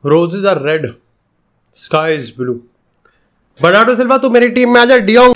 Roses are red, sky is blue. Bernardo Silva तो मेरी team में आ जा De Jong.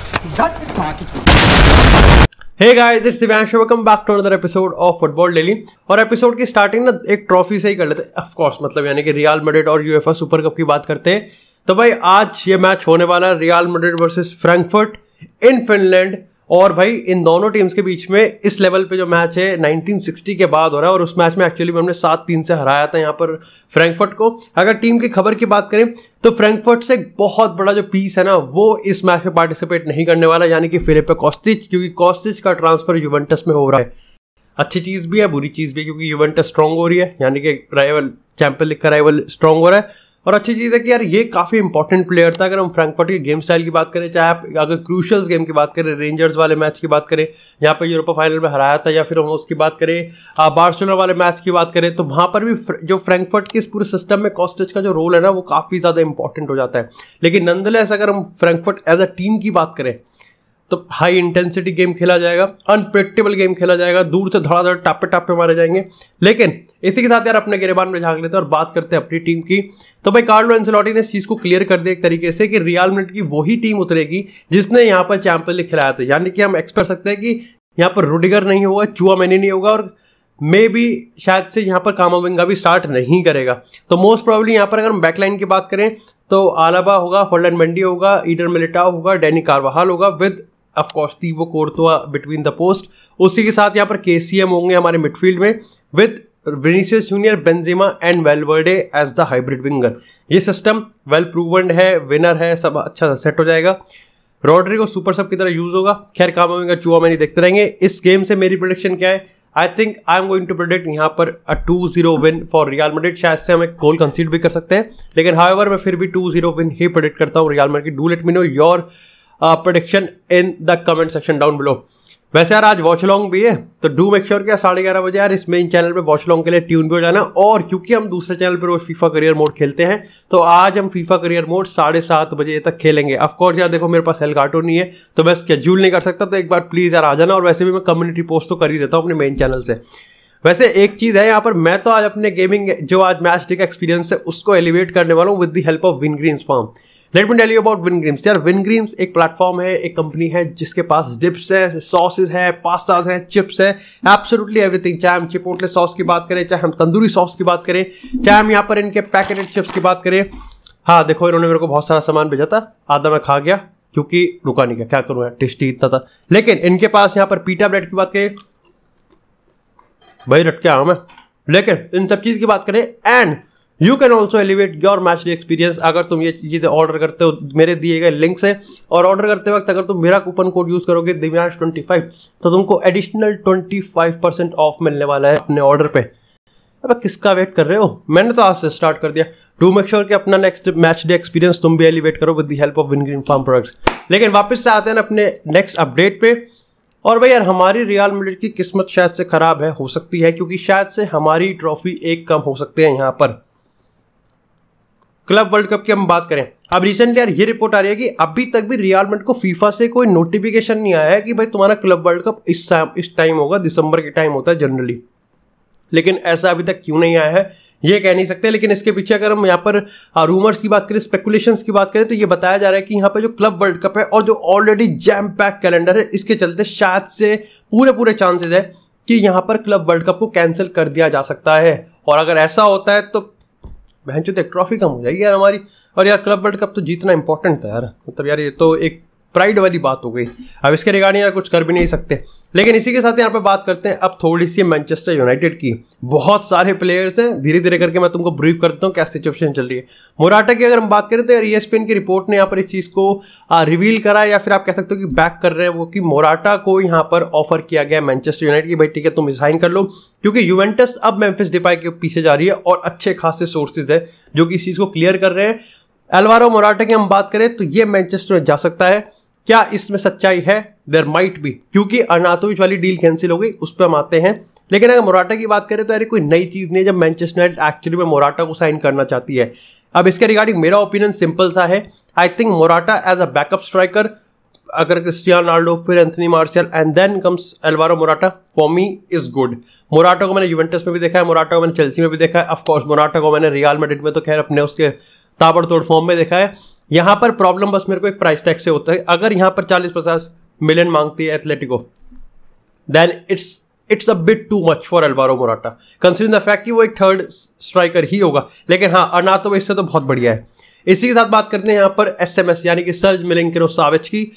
Hey guys, it's Divyansh, welcome back to another episode of football daily. और episode की starting ना एक ट्रॉफी से ही कर लेते हैं. ऑफ कोर्स मतलब यानी कि रियल मैड्रिड और यूएफए सुपर कप की बात करते हैं. तो भाई आज ये मैच होने वाला है रियल मैड्रिड वर्सेस फ्रैंकफर्ट इन फिनलैंड. और भाई इन दोनों टीम्स के बीच में इस लेवल पे जो मैच है 1960 के बाद हो रहा है. और उस मैच में एक्चुअली हमने 7-3 से हराया था यहाँ पर फ्रैंकफर्ट को. अगर टीम की खबर की बात करें तो फ्रैंकफर्ट से एक बहुत बड़ा जो पीस है ना वो इस मैच में पार्टिसिपेट नहीं करने वाला, यानी कि फिलिपे कोस्टिच, क्योंकि कोस्टिच का ट्रांसफर यूवेंटस में हो रहा है. अच्छी चीज भी है, बुरी चीज भी है, क्योंकि यूवेंटस स्ट्रांग हो रही है, यानी कि राइवल चैंपियन लीग का राइवल स्ट्रांग हो रहा है. और अच्छी चीज़ है कि यार ये काफ़ी इंपॉर्टेंट प्लेयर था. अगर हम फ्रैंकफर्ट के गेम स्टाइल की बात करें, चाहे आप अगर क्रूशल्स गेम की बात करें, रेंजर्स वाले मैच की बात करें यहाँ पर यूरोपा फाइनल में हराया था, या फिर हम उसकी बात करें बार्सिलोना वाले मैच की बात करें, तो वहाँ पर भी जो फ्रैंकफर्ट के इस पूरे सिस्टम में कोस्टिच का जो रोल है ना वो काफ़ी ज़्यादा इंपॉर्टेंट हो जाता है. लेकिन नंदलेस अगर हम फ्रैंकफर्ट एज अ टीम की बात करें तो हाई इंटेंसिटी गेम खेला जाएगा, अनप्रेडिक्टेबल गेम खेला जाएगा, दूर से धड़ाधड़ टापे टापे मारे जाएंगे. लेकिन इसी के साथ यार अपने गिरेबान में झांक लेते हैं और बात करते हैं अपनी टीम की. तो भाई कार्लो एंसेलोटी ने इस चीज़ को क्लियर कर दिया एक तरीके से कि रियल मैड्रिड की वही टीम उतरेगी जिसने यहाँ पर चैंपियन लीग खिलाया था. यानी कि हम एक्सपेक्ट सकते हैं कि यहाँ पर रुडिगर नहीं होगा, चुआमेनी नहीं होगा, और मे भी शायद से यहाँ पर कामाविंगा भी स्टार्ट नहीं करेगा. तो मोस्ट प्रोबेबली यहाँ पर अगर हम बैकलाइन की बात करें तो आलाबा होगा, फर्लैंड मेंडी होगा, ईडर मिलिटाओ होगा, डैनी कार्वाहाल होगा, with of course Thibaut Courtois between the post. उसी के साथ यहाँ पर केसीएम होंगे हमारे मिडफील्ड में, with Vinicius junior, Benzema and Valverde as the hybrid winger. ये सिस्टम वेल प्रूवन्ड है, विनर है, सब अच्छा सेट हो जाएगा. रॉड्रिगो सुपर सब की तरह यूज होगा. खैर कामाविंगा चुआमेनी देखते रहेंगे. इस गेम से मेरी प्रेडिक्शन क्या है? I think I am going to predict यहाँ पर 2-0 विन फॉर रियल मैड्रिड. शायद से हम एक गोल कंसीड भी कर सकते हैं, लेकिन हाउएवर मैं फिर भी 2-0 विन ही प्रेडिक्ट करता हूँ real Madrid. Do let me know your prediction in the comment section down below. वैसे यार आज वॉच लॉन्ग भी है, तो डू मेक श्योर कि 11:30 बजे यार इस मेन चैनल पे वॉच लॉन्ग के लिए ट्यून भी हो जाना. और क्योंकि हम दूसरे चैनल पर रोज फीफा करियर मोड खेलते हैं, तो आज हम फीफा करियर मोड 7:30 बजे तक खेलेंगे. ऑफकोर्स यार देखो मेरे पास एलगाटो नहीं है तो मैं स्केड्यूल नहीं कर सकता, तो एक बार प्लीज यार आ जाना. और वैसे भी मैं कम्युनिटी पोस्ट तो कर ही देता हूँ अपने मेन चैनल से. वैसे एक चीज है यहाँ पर, मैं तो आज अपने गेमिंग जो आज मैच डे का एक्सपीरियंस है उसको एलिवेट करने वाला हूँ with the help of Wingreens farm. Let me tell you about Wingreens. यार विनग्रीन्स एक प्लेटफॉर्म है, एक कंपनी है जिसके पास डिप्स है, सॉसेस है, पास्ताज है, चिप्स है, एब्सोल्युटली एवरीथिंग. चाहे हम चिपोटले सॉस की बात करें, चाहे हम तंदूरी सॉस की बात करें, चाहे हम यहाँ पर इनके पैकेटेड चिप्स की बात करें. हाँ देखो इन्होंने मेरे को बहुत सारा सामान भेजा था, आधा मैं खा गया क्योंकि रुका नहीं गया, क्या करूँ यार टेस्टी इतना था. लेकिन इनके पास यहाँ पर पीटा ब्रेड की बात करें, भाई रट के आया मैं. लेकिन इन सब चीज़ की बात करें, and you can also elevate your match day experience अगर तुम ये चीज़ें ऑर्डर करते हो मेरे दिए गए लिंक से. और ऑर्डर करते वक्त अगर तुम मेरा कूपन कोड यूज़ करोगे दिव्यांश25, तो तुमको एडिशनल 25% ऑफ मिलने वाला है अपने ऑर्डर पे. अब किसका वेट कर रहे हो? मैंने तो आज से स्टार्ट कर दिया. डू मेक श्योर कि अपना नेक्स्ट मैच डे एक्सपीरियंस तुम भी एलिवेट करो with the help of Wingreen farm products. लेकिन वापस से आते हैं अपने नेक्स्ट अपडेट पे. और भाई यार हमारी रियल मैड्रिड की किस्मत शायद से खराब है, हो सकती है, क्योंकि शायद से हमारी ट्रॉफी एक कम हो सकते हैं यहाँ पर. क्लब वर्ल्ड कप की हम बात करें, अब रिसेंटली यार ये रिपोर्ट आ रही है कि अभी तक भी रियल मैड्रिड को फीफा से कोई नोटिफिकेशन नहीं आया है कि भाई तुम्हारा क्लब वर्ल्ड कप इस टाइम होगा. दिसंबर के टाइम होता है जनरली, लेकिन ऐसा अभी तक क्यों नहीं आया है ये कह नहीं सकते. लेकिन इसके पीछे अगर हम यहाँ पर रूमर्स की बात करें, स्पेकुलेशंस की बात करें, तो ये बताया जा रहा है कि यहाँ पर जो क्लब वर्ल्ड कप है और जो ऑलरेडी जैम पैक कैलेंडर है, इसके चलते शायद से पूरे चांसेस है कि यहाँ पर क्लब वर्ल्ड कप को कैंसिल कर दिया जा सकता है. और अगर ऐसा होता है तो बहनचोद एक ट्रॉफी कम हो जाएगी यार हमारी. और यार क्लब वर्ल्ड कप तो जीतना इंपॉर्टेंट था यार, मतलब यार ये तो एक प्राइड वाली बात हो गई. अब इसके रिगार्डिंग यार कुछ कर भी नहीं सकते. लेकिन इसी के साथ यहाँ पे बात करते हैं अब थोड़ी सी मैनचेस्टर यूनाइटेड की. बहुत सारे प्लेयर्स हैं, धीरे धीरे करके मैं तुमको ब्रीफ कर देता हूँ क्या सिचुएशन चल रही है. मोराटा की अगर हम बात करें तो यार ESPN की रिपोर्ट ने यहाँ पर इस चीज़ को रिवील करा, या फिर आप कह सकते हो कि बैक कर रहे हैं वो, कि मोराटा को यहाँ पर ऑफर किया गया मैनचेस्टर यूनाइटेड की, भाई ठीक है तुम साइन कर लो, क्योंकि यूवेंटस अब मेम्फिस डिपाई के पीछे जा रही है. और अच्छे खासे सोर्सेज है जो कि इस चीज़ को क्लियर कर रहे हैं. एल्वारो मोराटा की हम बात करें तो ये मैनचेस्टर में जा सकता है. क्या इसमें सच्चाई है? देयर माइट बी, क्योंकि अर्नातोविच वाली डील कैंसिल हो गई, उस पर हम आते हैं. लेकिन अगर मोराटा की बात करें तो यार कोई नई चीज़ नहीं है जब मैनचेस्टर यूनाइटेड एक्चुअली में मोराटा को साइन करना चाहती है. अब इसके रिगार्डिंग मेरा ओपिनियन सिंपल सा है. I think Morata as a backup striker अगर क्रिस्टियानो रोनाल्डो, फिर Anthony Martial and then comes Alvaro Morata, for me is good. Morata को मैंने यूवेंटस में भी देखा है, मोराटा को मैंने चेल्सी में भी देखा है, ऑफ कोर्स मोराटा को मैंने रियल मैड्रिड में तो खैर अपने उसके ताबड़तोड़ फॉर्म में देखा है। यहाँ पर प्रॉब्लम बस मेरे को एक प्राइस टैग से होता है। अगर यहाँ पर 40-50 मिलियन मांगती है Atletico, then it's a bit too much for Alvaro Morata, considering the fact कि वो एक थर्ड स्ट्राइकर ही होगा। लेकिन हाँ, अर्नातो इससे तो बहुत बढ़िया है। इसी के साथ बात करते हैं यहाँ पर SMS यानी कि सर्ज मिलिंकोविच-साविच की।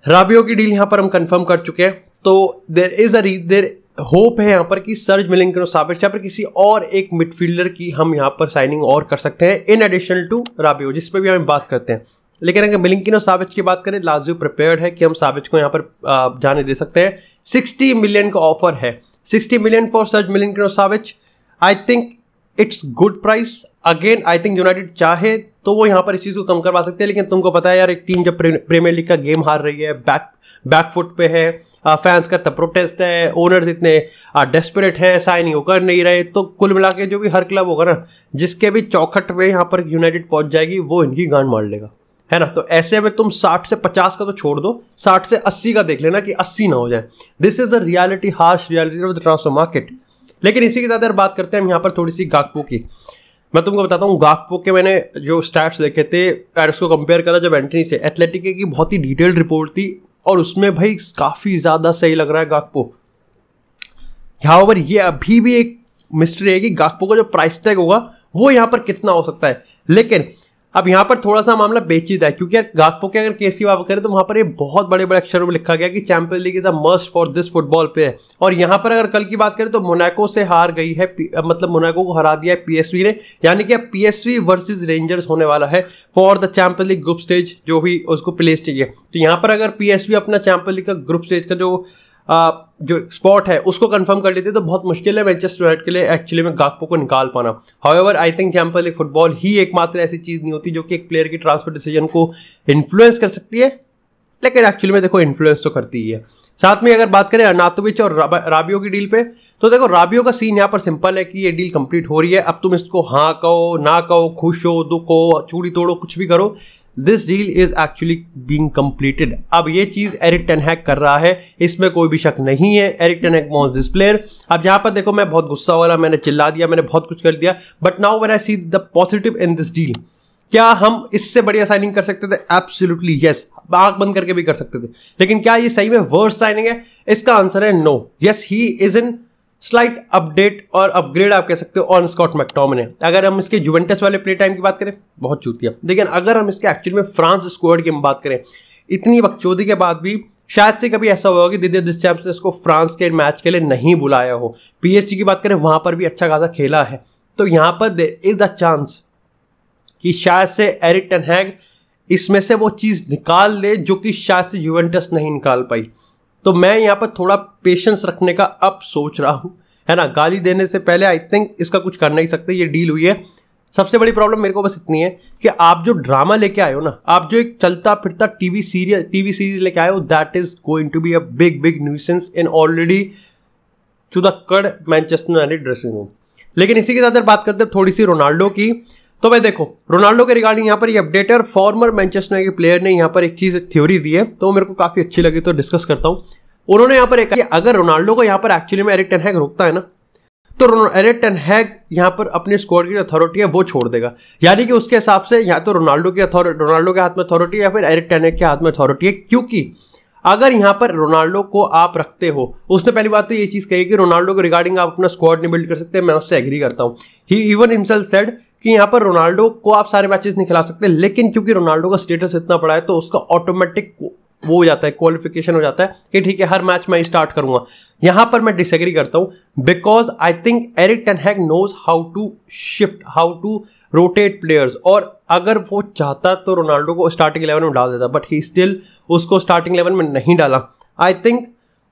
राबियो की डील यहाँ पर हम कंफर्म कर चुके हैं, तो देयर होप है यहाँ पर कि सर्ज मिलिंकोविच-साविच यहाँ पर किसी और एक मिडफील्डर की हम यहाँ पर साइनिंग और कर सकते हैं इन एडिशनल टू राबियो, जिस पे भी हम बात करते हैं। लेकिन अगर मिलिंकोविच-साविच की बात करें, लाज़ियो प्रिपेयर्ड है कि हम साविच को यहाँ पर जाने दे सकते हैं। 60 मिलियन का ऑफर है, 60 million for Sergej Milinkovic Savic. I think it's good price. Again I think United चाहे तो वो यहाँ पर इस चीज़ को कम करवा सकते हैं, लेकिन तुमको पता है यार, एक टीम जब प्रीमियर लीग का गेम हार रही है, बैकफुट पे है, फैंस का तब प्रोटेस्ट है, ओनर्स इतने डेस्परेट हैं, साइनिंग कर नहीं रहे, तो कुल मिला के जो भी हर क्लब होगा ना, जिसके भी चौखट पे यहाँ पर यूनाइटेड पहुंच जाएगी, वो इनकी गांड मार लेगा, है ना। तो ऐसे में तुम 60 से 50 का तो छोड़ दो, 60 से 80 का देख लेना कि 80 ना हो जाए। This is the reality, harsh reality of the transfer market. लेकिन इसी के साथ अगर बात करते हैं हम यहाँ पर थोड़ी सी गाकपो की, मैं तुमको बताता हूँ गाकपो के मैंने जो स्टैट्स देखे थे और उसको कंपेयर करा जब एंटनी से, एथलेटिको की बहुत ही डिटेल्ड रिपोर्ट थी और उसमें भाई काफ़ी ज़्यादा सही लग रहा है गाकपो। यहाँ पर ये अभी भी एक मिस्ट्री है कि गाकपो का जो प्राइस टैग होगा वो यहाँ पर कितना हो सकता है। लेकिन अब यहाँ पर थोड़ा सा मामला पेचीदा है, क्योंकि गाकपो के अगर केस की बात करें तो वहाँ पर ये बहुत बड़े बड़े अक्षरों में लिखा गया कि champions league is a must for this football player. और यहाँ पर अगर कल की बात करें तो मोनाको से हार गई है, मतलब मोनाको को हरा दिया है PSV ने, यानी कि अब PSV वर्सेस रेंजर्स होने वाला है for the champions league group stage, जो भी उसको प्लेस चाहिए। तो यहाँ पर अगर PSV अपना चैंपियंस लीग का ग्रुप स्टेज का जो स्पॉट है उसको कंफर्म कर लेते तो बहुत मुश्किल है मैनचेस्टर यूनाइटेड के लिए एक्चुअली में गाकपो को निकाल पाना। However I think Champions League football ही एकमात्र ऐसी चीज नहीं होती जो कि एक प्लेयर की ट्रांसफर डिसीजन को इन्फ्लुएंस कर सकती है, लेकिन एक्चुअली में देखो इन्फ्लुएंस तो करती ही है। साथ में अगर बात करें अर्नातोविच और राबियो की डील पे, तो देखो राबियो का सीन यहाँ पर सिंपल है कि ये डील कंप्लीट हो रही है। अब तुम इसको हाँ कहो ना कहो, खुश हो दुख हो, चूड़ी तोड़ो, कुछ भी करो, this deal is actually being completed. अब ये चीज एरिक टेन हैग कर रहा है, इसमें कोई भी शक नहीं है। Erik ten Hag wants this player. अब जहां पर देखो मैं बहुत गुस्सा हो रहा, मैंने चिल्ला दिया, मैंने बहुत कुछ कर दिया, but now when I see the positive in this deal, क्या हम इससे बढ़िया साइनिंग कर सकते थे? एब्सोल्युटली यस, आंख बंद करके भी कर सकते थे। लेकिन क्या ये सही में वर्स्ट साइनिंग है? इसका आंसर है no. Yes, he is in slight update और अपग्रेड आप कह सकते हो ऑन स्कॉट मैकटोमिने। अगर हम इसके जुवेंटस वाले प्ले टाइम की बात करें, बहुत चूतिया। लेकिन अगर हम इसके एक्चुअली में फ्रांस स्क्वाड की हम बात करें, इतनी बकचोदी के बाद भी शायद से कभी ऐसा हुआ कि दिदियर देशचैम्प्स ने इसको फ्रांस के मैच के लिए नहीं बुलाया हो। PSG की बात करें, वहां पर भी अच्छा खासा खेला है। तो यहां पर देयर इज अ चांस कि शायद से एरिक टेन हैग इसमें से वो चीज निकाल ले जो कि शायद से यूवेंटस नहीं निकाल पाई। तो मैं यहाँ पर थोड़ा पेशेंस रखने का अब सोच रहा हूँ, है ना। गाली देने से पहले आई थिंक इसका कुछ कर नहीं सकते, ये डील हुई है। सबसे बड़ी प्रॉब्लम मेरे को बस इतनी है कि आप जो ड्रामा लेके आए हो ना, आप जो एक चलता फिरता टीवी सीरीज लेके आए हो, that is going to be a big nuisance in already चुदक्कड़ मैनचेस्टर यूनाइटेड ड्रेसिंग रूम। लेकिन इसी के साथ बात करते हैं थोड़ी सी रोनाल्डो की। तो भाई देखो, रोनाल्डो के रिगार्डिंग यहाँ पर ये अपडेटर फॉर्मर मैनचेस्टर यूनाइटेड के प्लेयर ने यहाँ पर एक चीज थ्योरी दी है, तो मेरे को काफी अच्छी लगी, तो डिस्कस करता हूँ। उन्होंने यहाँ पर एक, अगर रोनाल्डो को यहाँ पर एक्चुअली में एरिक टेन हैग रोकता है ना, तो एरिक टेन हैग यहाँ पर अपने स्क्वाड की अथॉरिटी है वो छोड़ देगा। यानी कि उसके हिसाब से या तो रोनाल्डो के हाथ में अथॉरिटी है या फिर एरिक टेन हैग के हाथ में अथॉरिटी है। क्योंकि अगर यहाँ पर रोनाल्डो को आप रखते हो, उसने पहली बात तो ये चीज कही कि रोनाल्डो के रिगार्डिंग आप अपना स्क्वाड नहीं बिल्ड कर सकते, मैं उससे एग्री करता हूँ। ही इवन हिमसेल्फ सेड कि यहाँ पर रोनाल्डो को आप सारे मैचेस नहीं खिला सकते, लेकिन क्योंकि रोनाल्डो का स्टेटस इतना बड़ा है तो उसका ऑटोमेटिक वो हो जाता है, क्वालिफिकेशन हो जाता है कि ठीक है हर मैच मैं स्टार्ट करूंगा। यहां पर मैं डिसएग्री करता हूं, because I think Erik ten Hag knows how to shift, how to rotate players. और अगर वो चाहता तो रोनाल्डो को स्टार्टिंग 11 में डाल देता, बट ही स्टिल उसको स्टार्टिंग 11 में नहीं डाला। आई थिंक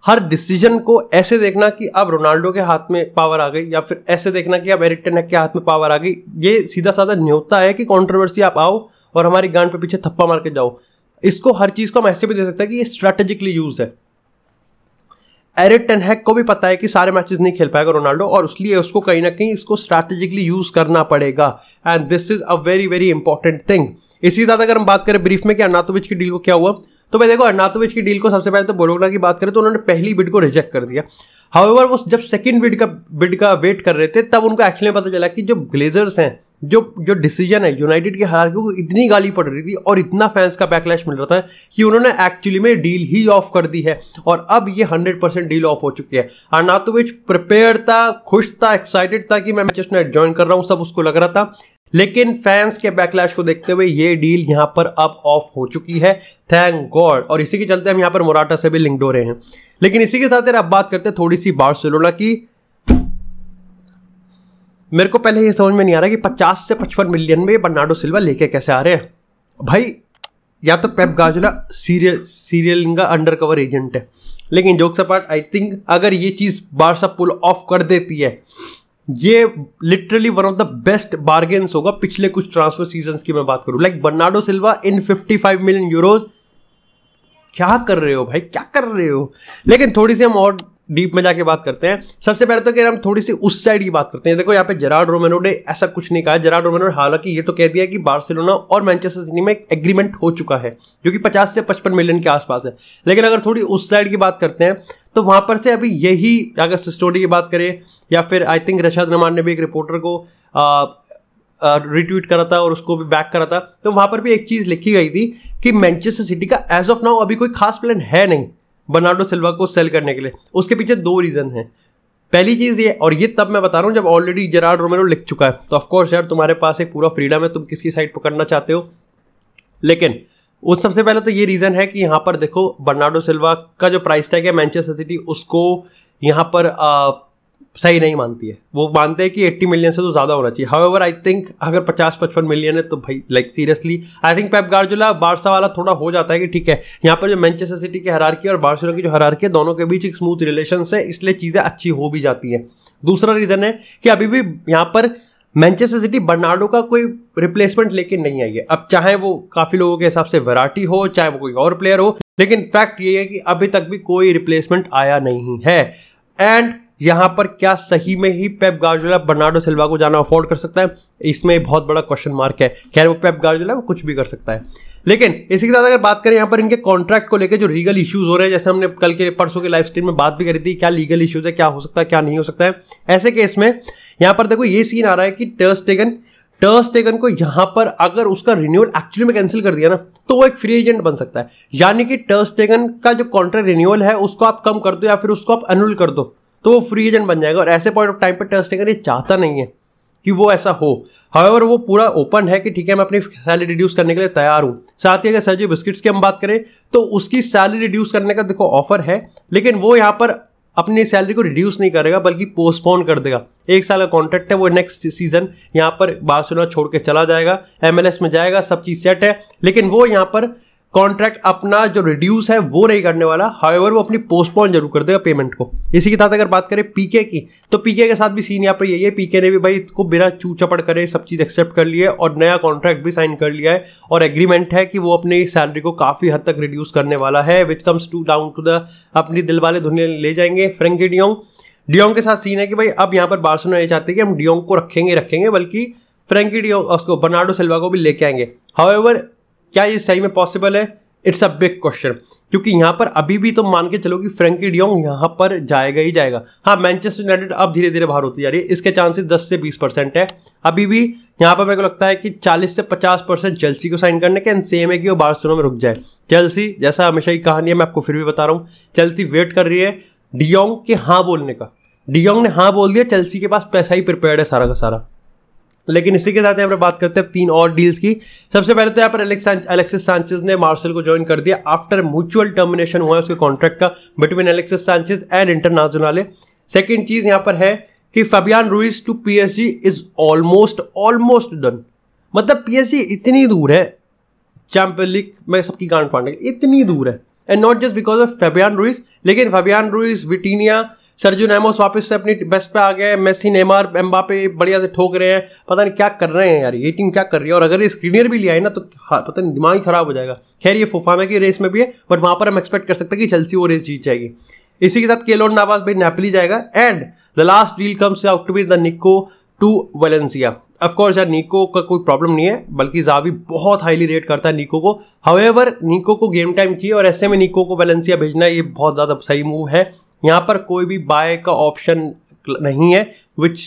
हर डिसीजन को ऐसे देखना कि अब रोनाल्डो के हाथ में पावर आ गई, या फिर ऐसे देखना कि अब एरिक टेन हैग के हाथ में पावर आ गई, ये सीधा साधा न्योता है कि कंट्रोवर्सी आप आओ और हमारी गांड पे पीछे थप्पा मार के जाओ। इसको हर चीज को हम ऐसे भी दे सकते हैं कि ये स्ट्रेटेजिकली यूज है। एरिक टेन हैग को भी पता है कि सारे मैचेस नहीं खेल पाएगा रोनाल्डो, और इसलिए उसको कहीं ना कहीं इसको स्ट्रैटेजिकली यूज करना पड़ेगा, and this is a very important thing. इसी साथ अगर हम बात करें ब्रीफ में कि अर्नातोविच की डील को क्या हुआ, तो भाई देखो, अर्नातोविच की डील को सबसे पहले तो बोलोग्ना की बात करें तो उन्होंने पहली बिड को रिजेक्ट कर दिया। हाउएवर वो जब सेकंड बिड का वेट कर रहे थे तब उनको एक्चुअली पता चला कि जो ग्लेजर्स हैं, जो डिसीजन है यूनाइटेड की हालांकि को इतनी गाली पड़ रही थी और इतना फैंस का बैकलैश मिल रहा था कि उन्होंने एक्चुअली में डील ही ऑफ कर दी है और अब ये 100% डील ऑफ हो चुकी है। अर्नातोविच प्रिपेयर था, खुश था, एक्साइटेड था कि मैं मैनचेस्टर यूनाइटेड ज्वाइन कर रहा हूं, सब उसको लग रहा था, लेकिन फैंस के बैकलैश को देखते हुए ये डील यहां पर अब ऑफ हो चुकी है, थैंक गॉड। और इसी के चलते हम यहां पर मोराटा से भी लिंक्ड हो रहे हैं। लेकिन इसी के साथ अब बात करते हैं थोड़ी सी बार्सिलोना की। मेरे को पहले ये समझ में नहीं आ रहा कि 50 से 55 मिलियन में बर्नार्डो सिल्वा लेके कैसे आ रहे हैं भाई। या तो पेप गार्डियोला सीरियल का अंडरकवर एजेंट है, लेकिन जोक्स अपार्ट आई थिंक अगर ये चीज बार्सा पुल ऑफ कर देती है, ये literally one of the best bargains होगा पिछले कुछ ट्रांसफर सीजन्स की मैं बात करूं। लाइक बर्नार्डो सिल्वा इन 55 मिलियन यूरोज, क्या कर रहे हो भाई, क्या कर रहे हो। लेकिन थोड़ी सी हम और डीप में जाके बात करते हैं। सबसे पहले तो कि हम थोड़ी सी उस साइड की बात करते हैं। देखो यहाँ पे जेरार्ड रोमेनो ने ऐसा कुछ नहीं कहा। जेरार्ड रोमेनो ने हालांकि ये तो कह दिया कि बार्सिलोना और मैनचेस्टर सिटी में एक एग्रीमेंट हो चुका है जो कि 50 से 55 मिलियन के आसपास है। लेकिन अगर थोड़ी उस साइड की बात करते हैं तो वहां पर से अभी यही, अगर स्टोरी की बात करें या फिर आई थिंक रशाद नमान ने भी एक रिपोर्टर को रिट्वीट करा था और उसको भी बैक करा था, तो वहां पर भी एक चीज लिखी गई थी कि मैनचेस्टर सिटी का एज ऑफ नाउ अभी कोई खास प्लान है नहीं बर्नार्डो सिल्वा को सेल करने के लिए। उसके पीछे दो रीजन है। पहली चीज ये, और ये तब मैं बता रहा हूं जब ऑलरेडी जेरार्ड रोमेरो लिख चुका है, तो ऑफकोर्स यार तुम्हारे पास एक पूरा फ्रीडम है, तुम किसकी साइड पकड़ना चाहते हो। लेकिन उस सबसे पहले तो ये रीजन है कि यहां पर देखो बर्नार्डो सिल्वा का जो प्राइस टैग है मैनचेस्टर सिटी उसको यहां पर सही नहीं मानती है। वो मानते हैं कि 80 मिलियन से तो ज्यादा होना चाहिए। हाउएवर आई थिंक अगर 50-55 मिलियन है तो भाई like seriously I think Pep Guardiola Barca वाला थोड़ा हो जाता है कि ठीक है, यहाँ पर जो मैनचेस्टर सिटी की हायरार्की और बार्सिलोना की जो हायरार्की है दोनों के बीच एक स्मूथ रिलेशन है, इसलिए चीजें अच्छी हो भी जाती है। दूसरा रीजन है कि अभी भी यहाँ पर मैनचेस्टर सिटी बर्नार्डो का कोई रिप्लेसमेंट लेके नहीं आई है। अब चाहे वो काफी लोगों के हिसाब से वैराटी हो, चाहे वो कोई और प्लेयर हो, लेकिन फैक्ट ये है कि अभी तक भी कोई रिप्लेसमेंट आया नहीं है। एंड यहां पर क्या सही में ही पेप गार्डियोला बर्नार्डो सिल्वा को जाना अफोर्ड कर सकता है, इसमें बहुत बड़ा क्वेश्चन मार्क है। खैर वो पेप गार्डियोला वो कुछ भी कर सकता है। लेकिन इसी के साथ अगर बात करें यहाँ पर इनके कॉन्ट्रैक्ट को लेकर जो लीगल इश्यूज हो रहे हैं, जैसे हमने कल के परसों के लाइव स्ट्रीम में बात भी करी थी, क्या लीगल इश्यूज है, क्या हो सकता है, क्या नहीं हो सकता है। ऐसे केस में यहाँ पर देखो ये सीन आ रहा है कि टर स्टेगन को यहां पर अगर उसका रिन्यूअल एक्चुअली में कैंसिल कर दिया ना तो वो एक फ्री एजेंट बन सकता है। यानी कि टर स्टेगन का जो कॉन्ट्रैक्ट रिन्यूअल है उसको आप कम कर दो या फिर उसको आप एनुअल कर दो तो वो फ्री एजेंट बन जाएगा। और ऐसे पॉइंट ऑफ टाइम पर टर स्टेगन ये चाहता नहीं है कि वो ऐसा हो। हाउएवर वो पूरा ओपन है कि ठीक है मैं अपनी सैलरी रिड्यूस करने के लिए तैयार हूं। साथ ही अगर सर्जी बिस्किट्स की हम बात करें तो उसकी सैलरी रिड्यूस करने का देखो ऑफर है, लेकिन वो यहाँ पर अपनी सैलरी को रिड्यूस नहीं करेगा बल्कि पोस्टपोन कर देगा। 1 साल का कॉन्ट्रैक्ट है, वो नेक्स्ट सीजन यहाँ पर बार्सिलोना छोड़ के चला जाएगा, MLS में जाएगा, सब चीज सेट है। लेकिन वो यहाँ पर कॉन्ट्रैक्ट अपना जो रिड्यूस है वो नहीं करने वाला। हाउएवर वो अपनी पोस्टपोन जरूर कर देगा पेमेंट को। इसी के साथ अगर बात करें पीके की, तो पीके के साथ भी सीन यहाँ पर यही है। पीके ने भी भाई इसको बिना चूचपड़ करे सब चीज एक्सेप्ट कर लिया है और नया कॉन्ट्रैक्ट भी साइन कर लिया है और एग्रीमेंट है कि वो अपनी सैलरी को काफी हद तक रिड्यूस करने वाला है, which comes to down to the अपनी दिल वाले दुनिया ले जाएंगे फ्रैंकी डियोंग के साथ सीन है कि भाई अब यहाँ पर बार्सिलोना ये चाहते हैं कि हम डियोंग को रखेंगे बल्कि फ्रैंकी डियोंग उसको बर्नार्डो सिल्वा को भी लेके आएंगे। हाउएवर क्या ये सही में पॉसिबल है? इट्स अ बिग क्वेश्चन, क्योंकि यहां पर अभी भी तो मान के चलो कि फ्रैंकी डियोंग यहां पर जाएगा ही जाएगा। हाँ, मैनचेस्टर यूनाइटेड अब धीरे धीरे बाहर होती जा रही है, इसके चांसेस 10 से 20% है। अभी भी यहां पर मेरे को लगता है कि 40 से 50% चेल्सी को साइन करने के, एंड सेम है कि वो बार्सिलोना में रुक जाए। चेल्सी जैसा हमेशा ही कहानी है, मैं आपको फिर भी बता रहा हूँ, चेल्सी वेट कर रही है डियोंग के हाँ बोलने का। डियोंग ने हाँ बोल दिया, चेल्सी के पास पैसा ही प्रिपेयर्ड है सारा का सारा। लेकिन इसी के साथ यहाँ पर बात करते हैं 3 और डील्स की। सबसे पहले तो यहाँ पर अलेक्सिस सैंचेज ने मार्सेल को ज्वाइन कर दिया आफ्टर म्यूचुअल टर्मिनेशन हुआ है उसके कॉन्ट्रैक्ट का between Alexis Sanchez and international. Second चीज यहाँ पर है कि Fabian Ruiz to PSG is almost done. मतलब PSG इतनी दूर है चैंपियन लीग में सबकी गांड फाड़ने के, इतनी दूर है। And not just because of Fabian Ruiz, लेकिन Fabian Ruiz, Vitinha, Sergio Ramos वापस से अपनी बेस्ट पे आ गए, मेसी, नेमार, एम्बापे बढ़िया से ठोक रहे हैं। पता नहीं क्या कर रहे हैं यार, ये टीम क्या कर रही है। और अगर ये स्क्रीनियर भी लिया है ना तो पता नहीं दिमाग ही खराब हो जाएगा। खैर ये फोफाना की रेस में भी है, बट वहां पर हम एक्सपेक्ट कर सकते हैं कि चेल्सी वो रेस जीत जाएगी। इसी के साथ केलोर नावास भाई नेपोली जाएगा। And the last deal comes out to be the Nico to Valencia. Of course यार निको का कोई प्रॉब्लम नहीं है, बल्कि जावी बहुत हाईली रेट करता है निको को। हाउएवर निको को गेम टाइम चाहिए और ऐसे में निको को वेलेंसिया भेजना ये बहुत ज़्यादा सही मूव है। यहाँ पर कोई भी बाय का ऑप्शन नहीं है, विच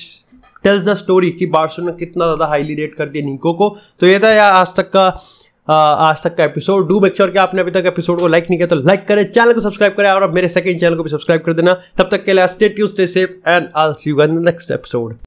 टेल्स द स्टोरी कि बार्सिलोना कितना ज़्यादा हाईली रेट करती है निको को। तो ये था यार आज तक का एपिसोड। डू मेक श्योर कि आपने अभी तक एपिसोड को लाइक नहीं किया तो लाइक करें, चैनल को सब्सक्राइब करें और अब मेरे सेकंड चैनल को भी सब्सक्राइब कर देना। तब तक के लिए stay tuned, stay safe and I will see you in the next episode.